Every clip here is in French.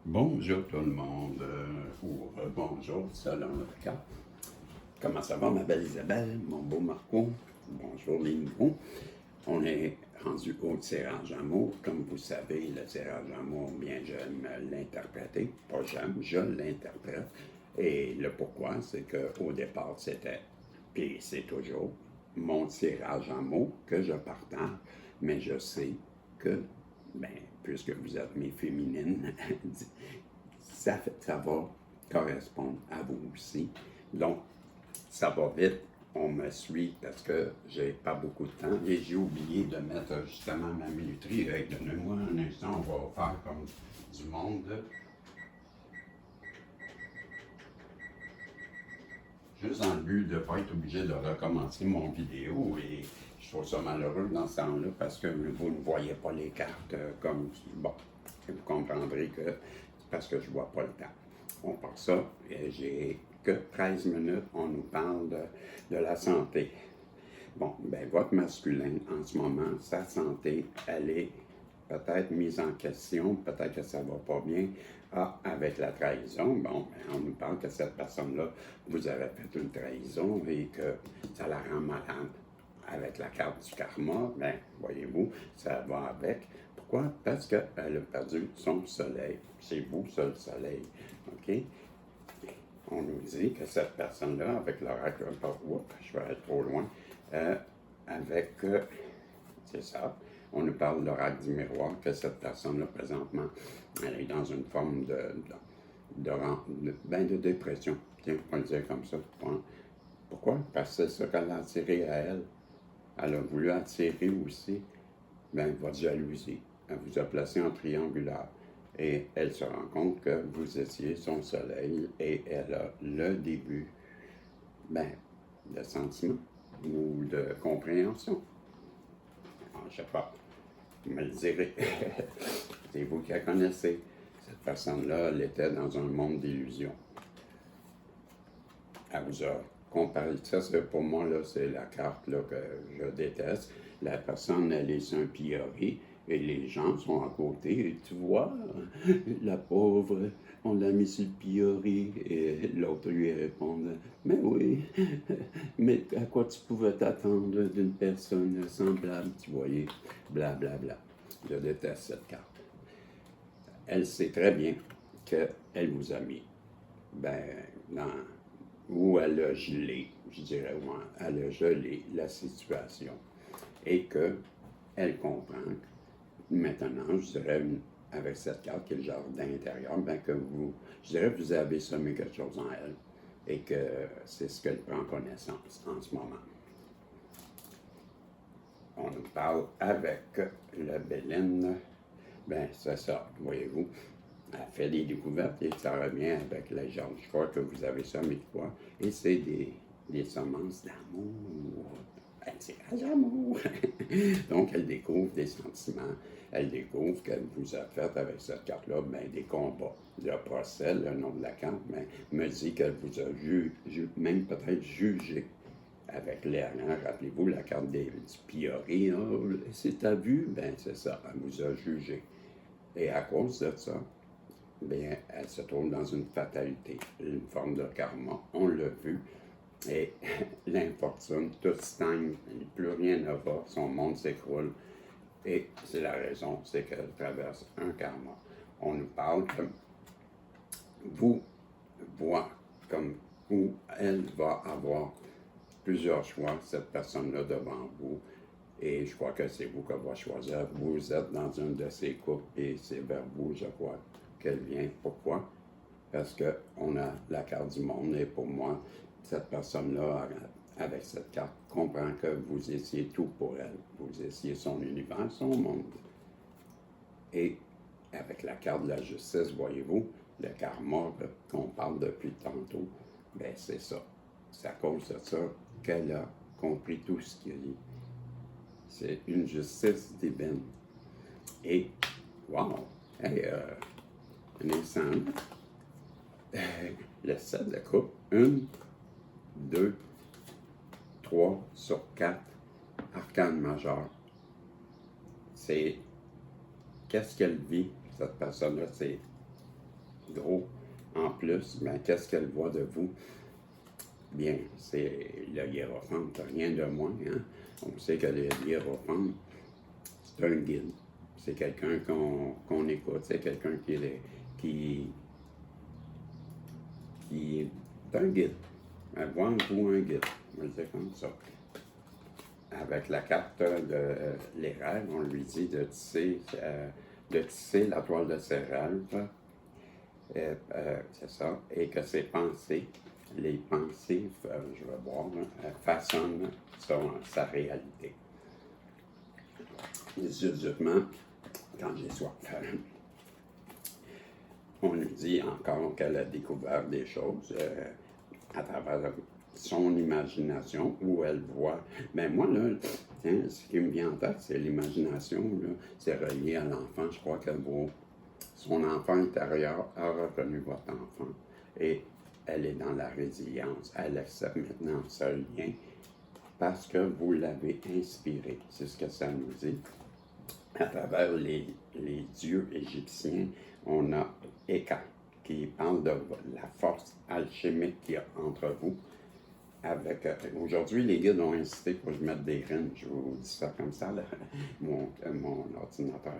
Bonjour tout le monde, ou bonjour selon le cas. Comment ça va ma belle Isabelle, mon beau Marco? Bonjour les nouveaux. On est rendu au tirage amour. Comme vous savez, le tirage amour, bien j'aime l'interpréter. Pas j'aime, je l'interprète. Et le pourquoi, c'est qu'au départ, c'était, puis c'est toujours, mon tirage amour que je partage, mais je sais que, ben, puisque vous êtes mes féminines, ça va correspondre à vous aussi. Donc, ça va vite, on me suit parce que j'ai pas beaucoup de temps et j'ai oublié de mettre justement ma minuterie. Donnez-moi un instant, on va faire comme du monde. Juste dans le but de ne pas être obligé de recommencer mon vidéo et je trouve ça malheureux dans ce temps-là parce que vous ne voyez pas les cartes comme, bon, vous comprendrez que c'est parce que je ne vois pas le temps. On part ça, et j'ai que 13 minutes, on nous parle de la santé. Bon, ben votre masculin, en ce moment, sa santé, elle est peut-être mise en question, peut-être que ça ne va pas bien. Ah, avec la trahison, bon, ben, on nous parle que cette personne-là, vous avez fait une trahison et que ça la rend malade. Avec la carte du karma, ben, voyez-vous, ça va avec. Pourquoi? Parce qu'elle a perdu son soleil. C'est vous, ça, le soleil. OK? On nous dit que cette personne-là, avec l'oracle, je vais aller trop loin, avec, c'est ça, on nous parle de l'oracle du miroir, que cette personne-là, présentement, elle est dans une forme de dépression. Tiens, on va le dire comme ça. Pourquoi? Parce que c'est ça qu'elle a attiré à elle. Elle a voulu attirer aussi votre jalousie. Elle vous a placé en triangulaire. Et elle se rend compte que vous étiez son soleil et elle a le début de sentiment ou de compréhension. Alors, je ne sais pas, vous me le direz. C'est vous qui la connaissez. Cette personne-là, elle était dans un monde d'illusions. Elle vous a comparé. Ça, pour moi, là, c'est la carte là, que je déteste. La personne, elle est sur un pilori. Et les gens sont à côté, et tu vois, la pauvre, on l'a mis sur le pilori. Et l'autre lui répond, mais oui, mais à quoi tu pouvais t'attendre d'une personne semblable, tu voyais, blablabla. Bla, bla. Je déteste cette carte. Elle sait très bien qu'elle vous a mis, où elle a gelé, je dirais, elle a gelé la situation. Et qu'elle comprend que maintenant, je dirais, avec cette carte qui est le jardin intérieur, que je dirais que vous avez semé quelque chose en elle et que c'est ce qu'elle prend connaissance en ce moment. On nous parle avec la Béline, c'est ça, voyez-vous, elle fait des découvertes et ça revient avec la germe. Je crois que vous avez semé de quoi, et c'est des semences d'amour. Un tirage d'amour. Donc, elle découvre des sentiments. Elle découvre qu'elle vous a fait avec cette carte-là des combats. Le procès, le nom de la carte, me dit qu'elle vous a même peut-être jugé avec l'air. Rappelez-vous la carte du Piori. C'est ta vue? C'est ça. Elle vous a jugé. Et à cause de ça, elle se trouve dans une fatalité, une forme de karma. On l'a vu. Et l'infortune, tout stagne, plus rien ne va, son monde s'écroule. Et c'est la raison, c'est qu'elle traverse un karma. On nous parle que vous voit comme où elle va avoir plusieurs choix, cette personne-là devant vous. Et je crois que c'est vous qu'elle va choisir. Vous êtes dans une de ces couples et c'est vers vous, je crois, qu'elle vient. Pourquoi? Parce qu'on a la carte du monde et pour moi, cette personne-là, avec cette carte, comprend que vous étiez tout pour elle. Vous étiez son univers, son monde. Et avec la carte de la justice, voyez-vous, le karma qu'on parle depuis tantôt, c'est ça. C'est à cause de ça qu'elle a compris tout ce qu'il y a dit. C'est une justice divine. Et, wow! Hey, un instant. Le 7 de coupe, 1, 2, 3 sur 4, arcane majeur. C'est qu'est-ce qu'elle vit, cette personne-là, c'est gros en plus, mais qu'est-ce qu'elle voit de vous? Bien, c'est le hiérophante, rien de moins. Hein? On sait que le hiérophante, c'est un guide. C'est quelqu'un qu'on écoute, c'est quelqu'un qui, qui est un guide. Avoir vous un guide, on va le dire comme ça. Avec la carte de les rêves, on lui dit de tisser la toile de ses rêves, c'est ça, et que ses pensées, les pensées, je vais voir, façonnent sa réalité. Subitement, quand j'ai soif, on lui dit encore qu'elle a découvert des choses à travers son imagination, où elle voit. Mais moi, là, tiens, ce qui me vient en tête, c'est l'imagination, c'est relié à l'enfant. Je crois que son enfant intérieur a reconnu votre enfant et elle est dans la résilience. Elle accepte maintenant ce lien parce que vous l'avez inspiré. C'est ce que ça nous dit. À travers les dieux égyptiens, on a Eka qui parle de la force alchimique qu'il y a entre vous. Aujourd'hui, les guides ont incité pour que je mette des rines. Je vous dis ça comme ça, là, mon ordinateur.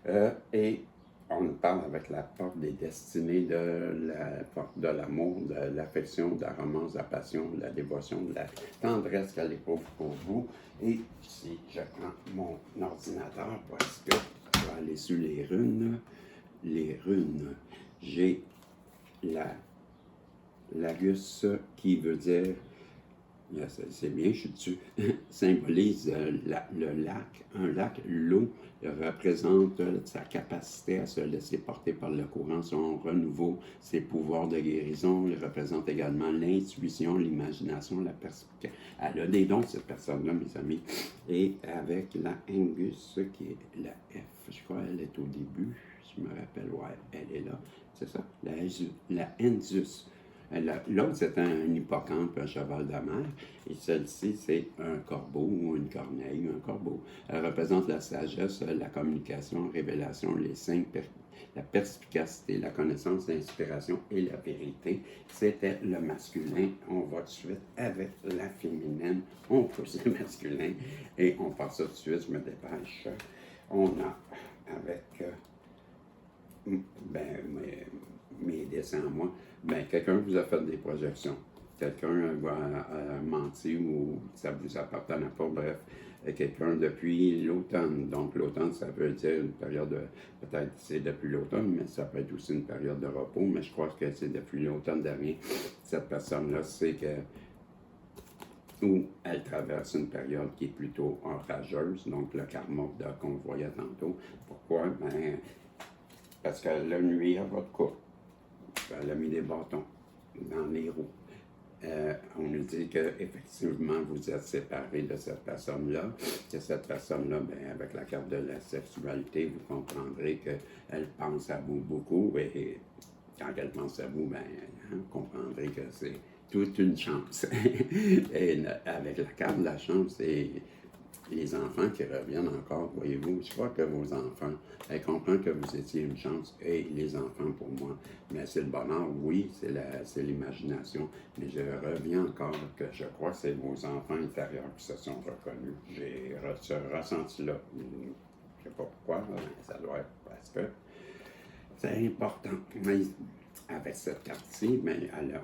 Là. Et on parle avec la porte des destinées, de la porte de l'amour, de l'affection, de la romance, de la passion, de la dévotion, de la tendresse qu'elle éprouve pour vous. Et si je prends mon ordinateur, parce que je vais aller sur les runes, j'ai l'Agus qui veut dire, c'est bien, je suis dessus, symbolise le lac. Un lac, l'eau, représente sa capacité à se laisser porter par le courant, son renouveau, ses pouvoirs de guérison. Il représente également l'intuition, l'imagination, la perspicacité. Elle a des dons, cette personne-là, mes amis. Et avec la Angus, qui est la F, je crois qu'elle est au début, je me rappelle, ouais, elle est là, c'est ça, la Enzus. L'autre, c'est un hippocampe, un cheval de mer, et celle-ci, c'est un corbeau ou une corneille, un corbeau. Elle représente la sagesse, la communication, la révélation, les signes, la perspicacité, la connaissance, l'inspiration et la vérité. C'était le masculin. On va tout de suite avec la féminine. On pousse le masculin et on passe ça tout de suite, je me dépêche. On a avec mes dessins à moi, quelqu'un vous a fait des projections. Quelqu'un a menti ou ça vous appartenait pas, bref. Quelqu'un depuis l'automne. Donc l'automne, ça veut dire une période peut-être c'est depuis l'automne, mais ça peut être aussi une période de repos, mais je crois que c'est depuis l'automne dernier. Cette personne-là sait que où elle traverse une période qui est plutôt orageuse, donc le karma qu'on voyait tantôt. Pourquoi? Parce qu'elle a nuit à votre couple. Elle a mis des bâtons dans les roues. On nous dit qu'effectivement, vous êtes séparés de cette personne-là. Que cette personne-là, avec la carte de la sexualité, vous comprendrez qu'elle pense à vous beaucoup. Et quand elle pense à vous, vous comprendrez que c'est toute une chance. Et avec la carte de la chance, c'est les enfants qui reviennent encore, voyez-vous, je crois que vos enfants, elles comprennent que vous étiez une chance, et les enfants pour moi, mais c'est le bonheur, oui, c'est l'imagination, mais je reviens encore que je crois que c'est vos enfants intérieurs qui se sont reconnus. J'ai ce ressenti-là, je ne sais pas pourquoi, mais ça doit être parce que c'est important. Mais avec cette carte-ci,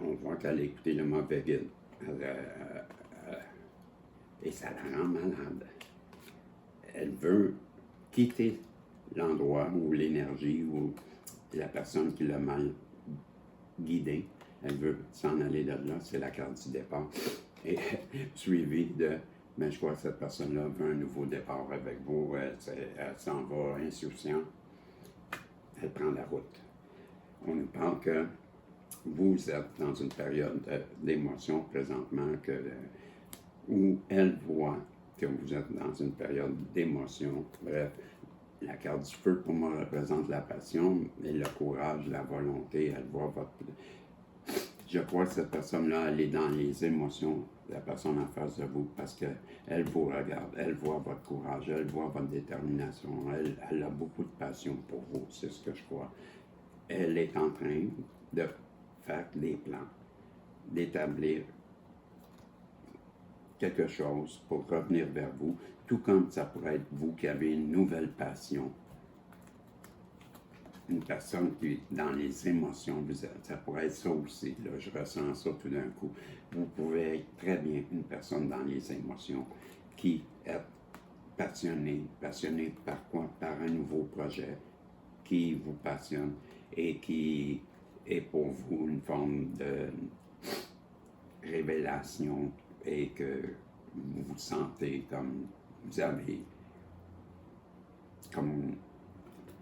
on voit qu'elle a écouté le mauvais guide. Et ça la rend malade. Elle veut quitter l'endroit ou l'énergie ou la personne qui l'a mal guidée. Elle veut s'en aller de là. C'est la carte du départ. Et suivi de, je crois que cette personne-là veut un nouveau départ avec vous. Elle s'en va insouciante. Elle prend la route. On nous parle que vous êtes dans une période d'émotion présentement où elle voit que vous êtes dans une période d'émotion. Bref, la carte du feu, pour moi, représente la passion et le courage, la volonté. Elle voit votre... Je crois que cette personne-là, elle est dans les émotions, la personne en face de vous, parce qu'elle vous regarde, elle voit votre courage, elle voit votre détermination, elle a beaucoup de passion pour vous, c'est ce que je crois. elle est en train de faire des plans, d'établir quelque chose pour revenir vers vous, tout comme ça pourrait être vous qui avez une nouvelle passion. Une personne qui, dans les émotions, ça pourrait être ça aussi, là, je ressens ça tout d'un coup. Vous pouvez être très bien une personne dans les émotions qui est passionné par quoi? Par un nouveau projet qui vous passionne et qui est pour vous une forme de révélation et que vous vous sentez comme vous avez,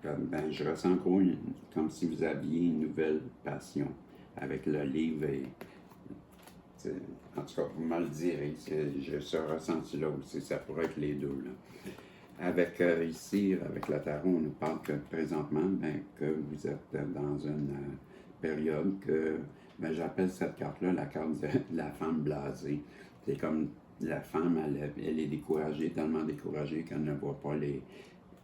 ben, je ressens comme si vous aviez une nouvelle passion avec le livre. En tout cas, vous me le direz, j'ai ce ressenti-là aussi, ça pourrait être les deux. Là. Avec ici, avec la tarot, on nous parle que présentement, ben, que vous êtes dans une période que, ben, j'appelle cette carte-là la carte de la femme blasée. C'est comme la femme, elle est découragée, tellement découragée qu'elle ne voit pas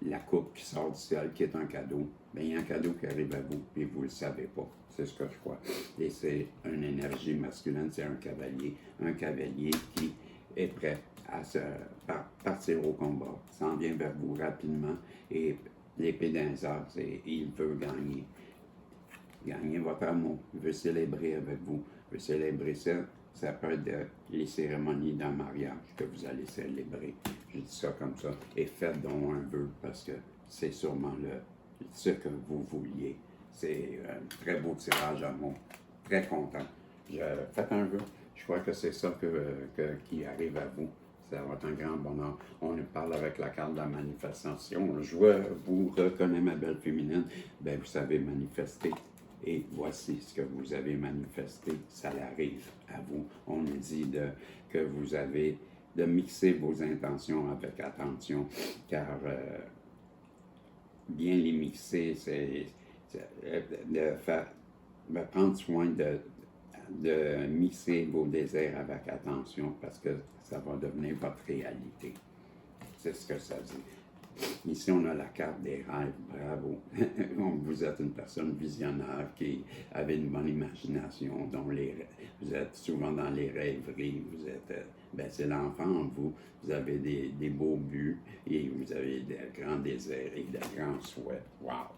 la coupe qui sort du ciel, qui est un cadeau. Bien, il y a un cadeau qui arrive à vous, et vous ne le savez pas. C'est ce que je crois. Et c'est une énergie masculine, c'est un cavalier qui est prêt à partir au combat, s'en vient vers vous rapidement, et l'épée d'un arc, il veut gagner votre amour, il veut célébrer avec vous, il veut célébrer ça. Ça peut être les cérémonies d'un mariage que vous allez célébrer. Je dis ça comme ça. Et faites donc un vœu parce que c'est sûrement ce que vous vouliez. C'est un très beau tirage à moi. Très content. Faites un vœu. Je crois que c'est ça qui arrive à vous. Ça va être un grand bonheur. On nous parle avec la carte de la manifestation. Je vous reconnais, ma belle féminine. Ben, vous savez manifester. Et voici ce que vous avez manifesté, ça arrive à vous. On nous dit que vous avez de mixer vos intentions avec attention, car bien les mixer, c'est de prendre soin de mixer vos désirs avec attention, parce que ça va devenir votre réalité. C'est ce que ça dit. Ici, on a la carte des rêves. Bravo. Vous êtes une personne visionnaire qui avait une bonne imagination, dont vous êtes souvent dans les rêveries. Vous êtes, c'est l'enfant en vous. Vous avez des beaux buts et vous avez des grands désirs et des grands souhaits. Wow!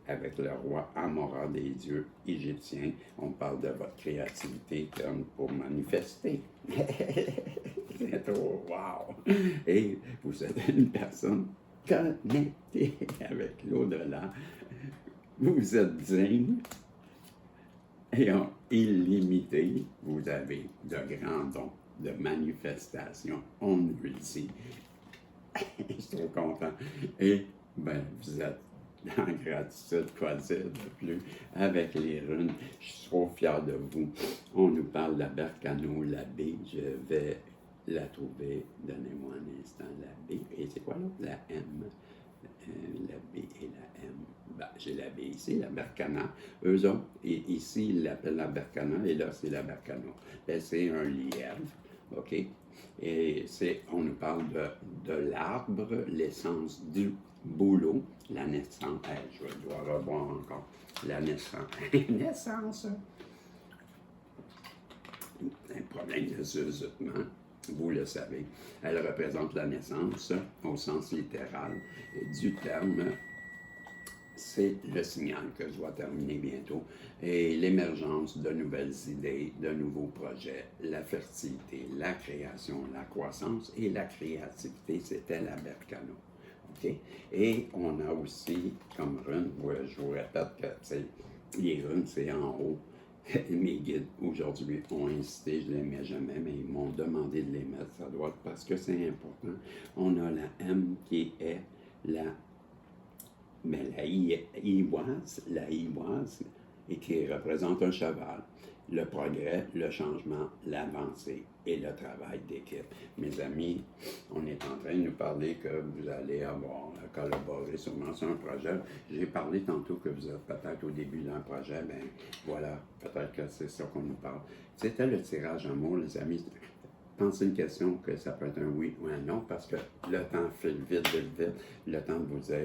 Avec le roi Amora des dieux égyptiens, on parle de votre créativité comme pour manifester. C'est trop wow! Et vous êtes une personne connectée avec l'au-delà. Vous êtes digne et illimité. Vous avez de grands dons de manifestation. On nous le dit. Je suis trop content. Et ben, vous êtes en gratitude, quoi dire de plus, avec les runes. Je suis trop fier de vous. On nous parle de la Berkano, la B. Je vais la trouver. Donnez-moi un instant, la B. Et c'est quoi l'autre? La M. La B et la M. Ben, j'ai la B ici, la Berkana. Eux autres, et ici, ils l'appellent la Berkana, et là, c'est la Berkano. Ben, c'est un lièvre, OK? Et on nous parle de l'arbre, l'essence du boulot, la naissance. Je dois revoir encore la naissance. Naissance. Un problème de zuzutement, vous le savez. Elle représente la naissance au sens littéral du terme. C'est le signal que je dois terminer bientôt. Et l'émergence de nouvelles idées, de nouveaux projets, la fertilité, la création, la croissance et la créativité, c'était la Berkano. Okay? Et on a aussi, comme rune, je vous répète que les runes, c'est en haut. Mes guides aujourd'hui ont incité, je ne les mets jamais, mais ils m'ont demandé de les mettre. Ça doit être parce que c'est important. On a la M qui est la ivoise, et qui représente un cheval. Le progrès, le changement, l'avancée et le travail d'équipe. Mes amis, on est en train de nous parler que vous allez avoir collaboré sûrement sur un projet. J'ai parlé tantôt que vous êtes peut-être au début d'un projet. Ben voilà, peut-être que c'est ça qu'on nous parle. C'était le tirage en mots, les amis. Pensez une question que ça peut être un oui ou un non, parce que le temps file vite, le temps de vous dire